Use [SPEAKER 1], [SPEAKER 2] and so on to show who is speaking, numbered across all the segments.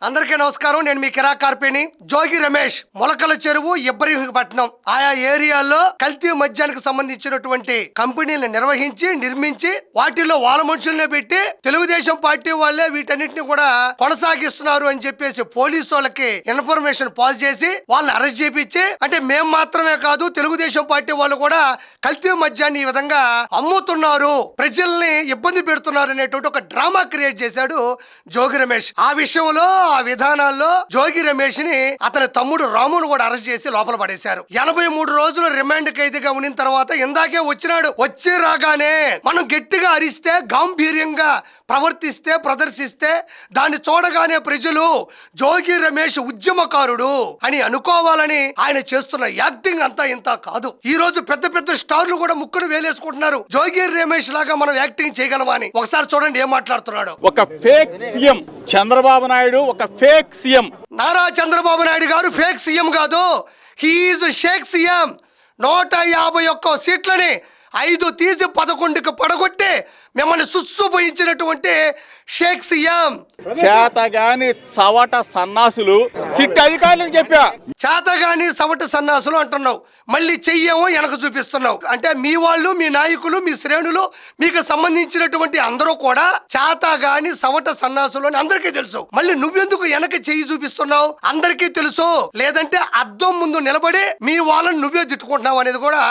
[SPEAKER 1] అందరికీ నమస్కారం. నేను మీ కిరా కార్పేని. జోగి రమేష్ మొలకల చెరువు ఇబ్రహీంపట్నం ఆయా ఏరియాల్లో కల్తీ మద్యానికి సంబంధించినటువంటి కంపెనీలను నిర్మించి వాటిల్లో వాళ్ళ మనుషుల్ని పెట్టి తెలుగుదేశం పార్టీ వాళ్ళే వీటన్నిటిని కూడా కొనసాగిస్తున్నారు అని చెప్పేసి పోలీసు వాళ్ళకి ఇన్ఫర్మేషన్ పాస్ చేసి వాళ్ళని అరెస్ట్ చేపించి, అంటే మేము మాత్రమే కాదు తెలుగుదేశం పార్టీ వాళ్ళు కూడా కల్తీ మద్యాన్ని ఈ విధంగా అమ్ముతున్నారు, ప్రజల్ని ఇబ్బంది పెడుతున్నారు అనేటువంటి ఒక డ్రామా క్రియేట్ చేశాడు జోగి రమేష్. ఆ విషయంలో ఆ విధానాల్లో జోగి రమేష్ ని అతని తమ్ముడు రామును కూడా అరెస్ట్ చేసి లోపల పడేశారు. 83 రోజులు రిమాండ్ ఖైదీగా ఉన్న తర్వాత ఇందాకే వచ్చినాడు. వచ్చి రాగానే మనం గట్టిగా అరిస్తే, గాంభీర్యంగా ప్రదర్శిస్తే దాన్ని చూడగానే ప్రజలు జోగి రమేష్ ఉద్యమకారుడు అని అనుకోవాలని ఆయన చేస్తున్న యాక్టింగ్ అంతా ఇంత కాదు. ఈ రోజు పెద్ద పెద్ద స్టార్లు కూడా ముక్కును వేలేసుకుంటున్నారు జోగి రమేష్ లాగా మనం యాక్టింగ్ చేయగలమా అని. ఒకసారి చూడండి ఏం మాట్లాడుతున్నాడు.
[SPEAKER 2] ఒక ఫేక్ సీఎం చంద్రబాబు నాయుడు, ఒక ఫేక్ సీఎం.
[SPEAKER 1] నారా చంద్రబాబు నాయుడు గారు ఫేక్ సీఎం కాదు, హీఈస్ షేక్ సీఎం. 151 సీట్లని 5 తీసి 11కి పడగొట్టి మిమ్మల్ని సుస్సుపోయించినటువంటి షేక్ సీఎం.
[SPEAKER 2] చేతగాని సవట సన్నాసులు సిట్ అధికారులకు చెప్పా.
[SPEAKER 1] చేతగాని సవట సన్నాసులు అంటున్నావు, మళ్ళీ చెయ్యేమో వెనక చూపిస్తున్నావు. అంటే మీ వాళ్ళు, మీ నాయకులు, మీ శ్రేణులు, మీకు సంబంధించినటువంటి అందరూ కూడా చేతగాని సవట సన్నాసులు అని అందరికీ తెలుసు. మళ్ళీ నువ్వెందుకు వెనక చెయ్యి చూపిస్తున్నావు? అందరికీ తెలుసు. లేదంటే అద్దం ముందు నిలబడి మీ వాళ్ళని నువ్వే తిట్టుకుంటున్నావు అనేది కూడా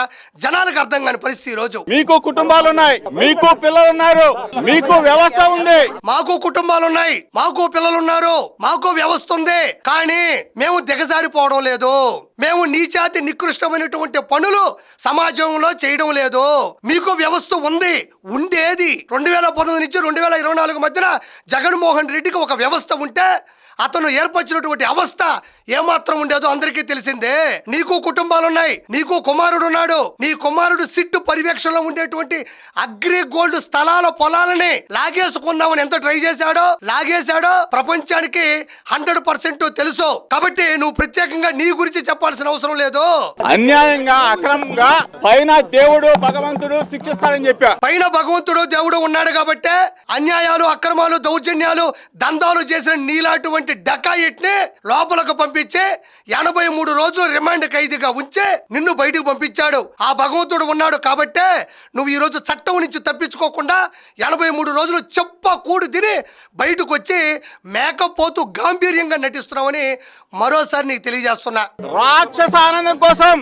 [SPEAKER 1] జనాలకు అర్థం కాని పరిస్థితి. ఈ రోజు
[SPEAKER 2] మీకు కుటుంబాలు ఉన్నాయి, మీకు పిల్లలు ఉన్నారు, మీకు వ్యవస్థ ఉంది.
[SPEAKER 1] మాకు కుటుంబాలు ఉన్నాయి, మాకు పిల్లలు ఉన్నారు, మాకు వ్యవస్థ ఉంది. కానీ మేము దిగజారిపోవడం లేదు. మేము నీచాతి నికృష్టమైనటువంటి పనులు సమాజంలో చేయడం లేదు. మీకు వ్యవస్థ ఉంది, ఉండేది. 2019 నుంచి 2024 మధ్యన జగన్మోహన్ రెడ్డికి ఒక వ్యవస్థ ఉంటే అతను ఏర్పరిచినటువంటి అవస్థ ఏమాత్రం ఉండేదో అందరికీ తెలిసిందే. నీకు కుటుంబాలున్నాయి, నీకు కుమారుడు ఉన్నాడు. నీ కుమారుడు సిట్టు పర్యవేక్షణలో ఉండేటువంటి అగ్రి గోల్డ్ స్థలాల పొలాలని లాగేసుకుందామని ఎంత ట్రై లాగేశాడో ప్రపంచానికి 100% తెలుసు. కాబట్టి నువ్వు ప్రత్యేకంగా నీ గురించి చెప్పాల్సిన అవసరం లేదు.
[SPEAKER 2] అన్యాయంగా, అక్రమంగా పైన దేవుడు భగవంతుడు శిక్షిస్తాడని చెప్పా.
[SPEAKER 1] పైన భగవంతుడు దేవుడు ఉన్నాడు కాబట్టి అన్యాయాలు, అక్రమాలు, దౌర్జన్యాలు, దందాలు చేసిన నీలాంటి డకాయిట్ ని లోపలకు పంపించి 83 రోజులు రిమాండ్ ఖైదీగా ఉంచి నిన్ను బయటకు పంపించాడు. ఆ భగవంతుడు ఉన్నాడు కాబట్టే నువ్వు ఈ రోజు చట్టం నుంచి తప్పించుకోకుండా 83 రోజులు కూడు తిని బయటకు వచ్చి మేకపోతూ గాంభీర్యంగా నటిస్తున్నావని మరోసారి నీకు తెలియజేస్తున్నా.
[SPEAKER 2] రాక్షస ఆనందం కోసం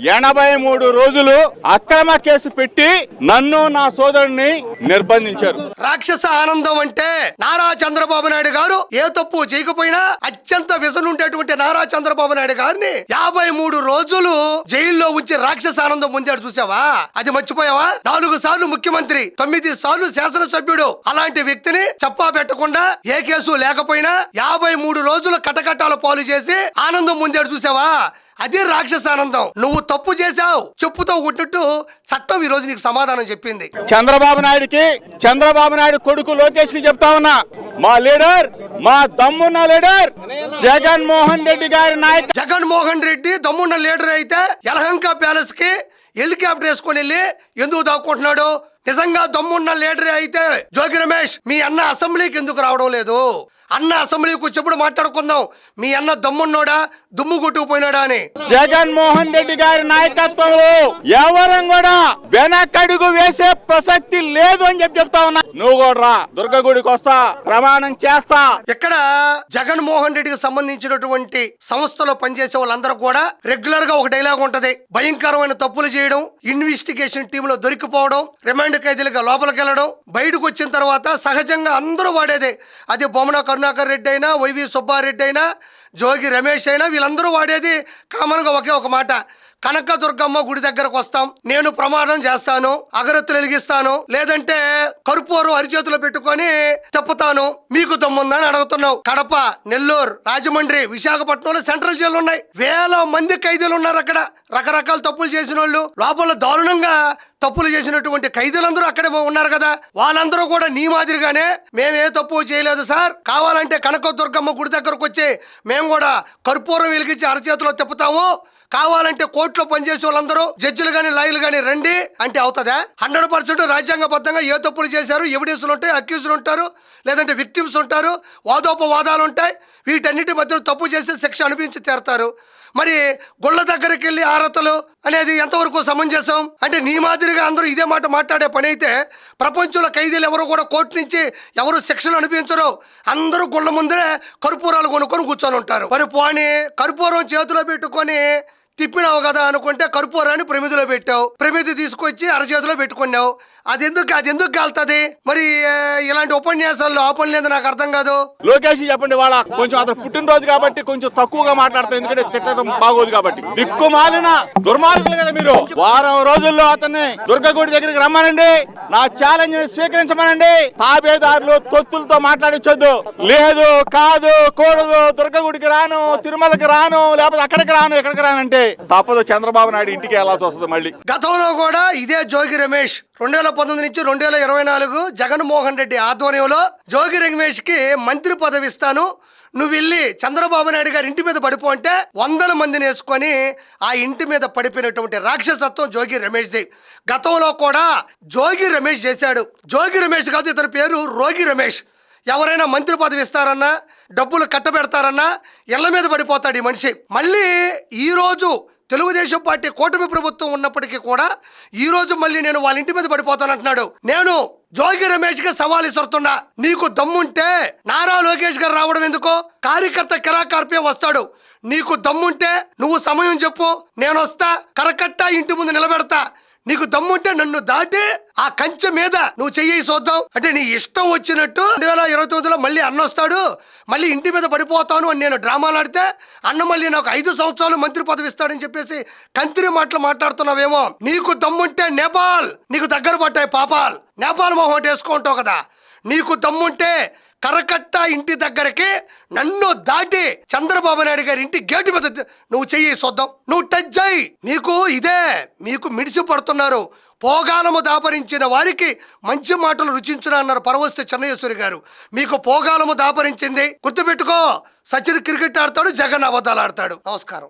[SPEAKER 2] 83 రోజులు అక్రమ కేసు పెట్టి నన్ను, నా సోదరుడిని నిర్బంధించారు.
[SPEAKER 1] రాక్షస ఆనందం అంటే నారా చంద్రబాబు నాయుడు గారు ఏ తప్పు చేయకపోయినా అత్యంత వ్యసనుండేటువంటి నారా చంద్రబాబు నాయుడు గారిని 53 రోజులు జైల్లో ఉంచి రాక్షస ఆనందం పొందాడు. చూసావా? అది మర్చిపోయావా? 4 సార్లు ముఖ్యమంత్రి, 9 సార్లు శాసనసభ్యుడు. అలాంటి వ్యక్తిని చెప్పా పెట్టకుండా ఏ కేసు లేకపోయినా 53 రోజులు కటకటాల పాలు చేసి ఆనందం పొందాడు. చూసావా? అది రాక్షస ఆనందం. నువ్వు తప్పు చేశావు, చెప్పుతో కొట్టినట్టు చట్టం ఈ రోజు నీకు సమాధానం చెప్పింది.
[SPEAKER 2] చంద్రబాబు నాయుడు కొడుకు లోకేష్ కి చెప్తా ఉన్నా, మా లీడర్, మా దమ్మున్న లీడర్ జగన్మోహన్ రెడ్డి గారి నాయకుడు.
[SPEAKER 1] జగన్మోహన్ రెడ్డి దమ్మున్న లీడర్ అయితే యలహంక ప్యాలెస్ కి హెలికాప్టర్ వేసుకొని వెళ్ళి ఎందుకు దాక్కుంటున్నాడు? నిజంగా దమ్మున్న లీడరే అయితే జోగి రమేష్ మీ అన్న అసెంబ్లీకి ఎందుకు రావడం లేదు? అన్న అసెంబ్లీకి వచ్చేప్పుడు మాట్లాడుకుందాం, మీ అన్న దమ్మున్నోడా, దుమ్ము కొట్టుకుపోయినాడా అని.
[SPEAKER 2] జగన్మోహన్ రెడ్డి గారి నాయకత్వంలో ఎవరం కూడా వెనకడుగు వేసే ప్రసక్తి లేదు అని చెప్తా ఉన్నా. నువ్వు కూడా రా, దుర్గగుడికి వస్తా, ప్రమాణం చేస్తా.
[SPEAKER 1] ఇక్కడ జగన్మోహన్ రెడ్డికి సంబంధించినటువంటి సంస్థలో పనిచేసే వాళ్ళందరూ కూడా రెగ్యులర్ గా ఒక డైలాగ్ ఉంటది. భయంకరమైన తప్పులు చేయడం, ఇన్వెస్టిగేషన్ టీమ్ లో దొరికిపోవడం, రిమాండ్ ఖైదీలుగా లోపలికి వెళ్ళడం, బయటకు వచ్చిన తర్వాత సహజంగా అందరూ వాడేదే. అది బొమ్మన కరుణాకర్ రెడ్డి అయినా, వైవి సుబ్బారెడ్డి అయినా, జోగి రమేష్ అయినా, వీళ్ళందరూ వాడేది కామన్ గా ఒకే ఒక మాట. కనకదుర్గమ్మ గుడి దగ్గరకు వస్తాం, నేను ప్రమాణం చేస్తాను, అగరత్తులు వెలిగిస్తాను, లేదంటే కర్పూరం అరిచేతులు పెట్టుకొని చెప్పుతాను, మీకు దమ్ముందని అడుగుతున్నావు. కడప, నెల్లూరు, రాజమండ్రి, విశాఖపట్నంలో సెంట్రల్ జైలు ఉన్నాయి. 1000 మంది ఖైదీలు ఉన్నారు అక్కడ. రకరకాల తప్పులు చేసిన వాళ్ళు, లోపల దారుణంగా తప్పులు చేసినటువంటి ఖైదీలందరూ అక్కడే ఉన్నారు కదా. వాళ్ళందరూ కూడా నీ మాదిరిగానే మేమే తప్పు చేయలేదు సార్, కావాలంటే కనకదుర్గమ్మ గుడి దగ్గరకు వచ్చి మేము కూడా కర్పూరం వెలిగించి అరచేతిలో తిప్పుతాము, కావాలంటే కోర్టులో పనిచేసే వాళ్ళందరూ జడ్జిలు గాని, లాయర్లు గాని రండి అంటే అవుతుందా? 100% రాజ్యాంగబద్ధంగా ఏ తప్పులు చేశారు, ఎవిడెన్స్లు ఉంటాయి, అక్యూజులు ఉంటారు, లేదంటే విక్టిమ్స్ ఉంటారు, వాదోపవాదాలు ఉంటాయి. వీటన్నిటి మధ్యలో తప్పు చేస్తే శిక్ష అనిపించి తీరతారు. మరి గుళ్ళ దగ్గరికి వెళ్ళి ఆరతలు అనేది ఎంతవరకు సమంజసం? అంటే నీ మాదిరిగా అందరూ ఇదే మాట మాట్లాడే పని అయితే ప్రపంచంలో ఖైదీలు ఎవరు కూడా కోర్టు నుంచి ఎవరు శిక్షలు అనిపించరు. అందరూ గుళ్ళ ముందరే కర్పూరాలు కొనుక్కొని కూర్చొని ఉంటారు. మరి పోనీ కర్పూరం చేతిలో పెట్టుకొని తిప్పినావు కదా అనుకుంటే కర్పూరాన్ని ప్రమిదిలో పెట్టావు, ప్రమిది తీసుకొచ్చి అరచేతిలో పెట్టుకున్నావు. అది ఎందుకు కాలుతుంది? మరి ఇలాంటి ఉపన్యాసాల్లో ఆ పని లేదు, నాకు అర్థం కాదు.
[SPEAKER 2] లోకేష్ చెప్పండి, వాళ్ళ కొంచెం అతను పుట్టినరోజు కాబట్టి కొంచెం తక్కువగా మాట్లాడతాం, ఎందుకంటే తిట్టడం బాగోదు కాబట్టి. దిక్కుమాలిన దుర్మార్గులు కదా మీరు. వారం రోజుల్లో అతన్ని దుర్గగుడి దగ్గరికి రమ్మనండి, నా ఛాలెంజ్ స్వీకరించమనండి. తాబేదారులు తొత్తులతో మాట్లాడించొద్దు. లేదు, కాదు, కూడదు, దుర్గగుడికి రాను, తిరుమలకి రాను, లేకపోతే అక్కడికి రాను, ఎక్కడికి రానంటే తప్పదు. చంద్రబాబు నాయుడు ఇంటికి వెళ్ళాల్సి వస్తుంది మళ్ళీ.
[SPEAKER 1] గతంలో కూడా ఇదే జోగి రమేష్ 2019 నుంచి 2024 జగన్మోహన్ రెడ్డి ఆధ్వర్యంలో జోగి రమేష్ కి మంత్రి పదవి ఇస్తాను, నువ్వు వెళ్ళి చంద్రబాబు నాయుడు గారి ఇంటి మీద పడిపో అంటే 100 మందిని వేసుకొని ఆ ఇంటి మీద పడిపోయినటువంటి రాక్షసత్వం జోగి రమేష్ది. గతంలో కూడా జోగి రమేష్ చేశాడు. జోగి రమేష్ కాదు, ఇతని పేరు రోగి రమేష్. ఎవరైనా మంత్రి పదవి ఇస్తారన్నా, డబ్బులు కట్టబెడతారన్నా ఇళ్ల మీద పడిపోతాడు ఈ మనిషి. మళ్ళీ ఈరోజు తెలుగుదేశం పార్టీ కూటమి ప్రభుత్వం ఉన్నప్పటికీ కూడా ఈ రోజు మళ్ళీ నేను వాళ్ళ ఇంటి మీద పడిపోతానంటున్నాడు. నేను జోగి రమేష్ కి సవాల్ ఇస్తున్నా, నీకు దమ్ముంటే నారా లోకేష్ గారు రావడం ఎందుకో? కార్యకర్త కిరాకార్పే వస్తాడు. నీకు దమ్ముంటే నువ్వు సమయం చెప్పు, నేను వస్తా, కరకట్ట ఇంటి ముందు నిలబెడతా. నీకు దమ్ముంటే నన్ను దాటి ఆ కంచె మీద నువ్వు చెయ్యి చూద్దాం అంటే నీ ఇష్టం వచ్చినట్టు 2029లో మళ్ళీ అన్న వస్తాడు, మళ్ళీ ఇంటి మీద పడిపోతాను అని నేను డ్రామాలు ఆడితే అన్న మళ్ళీ నాకు 5 సంవత్సరాలు మంత్రి పదవి ఇస్తాడని చెప్పేసి కంత్రి మాటలు మాట్లాడుతున్నావేమో. నీకు దమ్ముంటే నేపాల్, నీకు దగ్గర పట్టాయి పాపాల్, నేపాల్ మొహం వేసుకుంటావు కదా. నీకు దమ్ముంటే కరకట్ట ఇంటి దగ్గరికి నన్ను దాటి చంద్రబాబు నాయుడు గారి ఇంటి గేటు మీద నువ్వు చెయ్యి చూద్దాం, నువ్వు టచ్ అయ్యి. నీకు ఇదే మీకు మిడిసి పడుతున్నారు. పోగాలము దాపరించిన వారికి మంచి మాటలు రుచించున అన్నారు పరవస్తు చెన్నయేశ్వరి గారు. మీకు పోగాలము దాపరించింది, గుర్తుపెట్టుకో. సచిన్ క్రికెట్ ఆడతాడు, జగన్ అబద్ధాలు ఆడతాడు. నమస్కారం.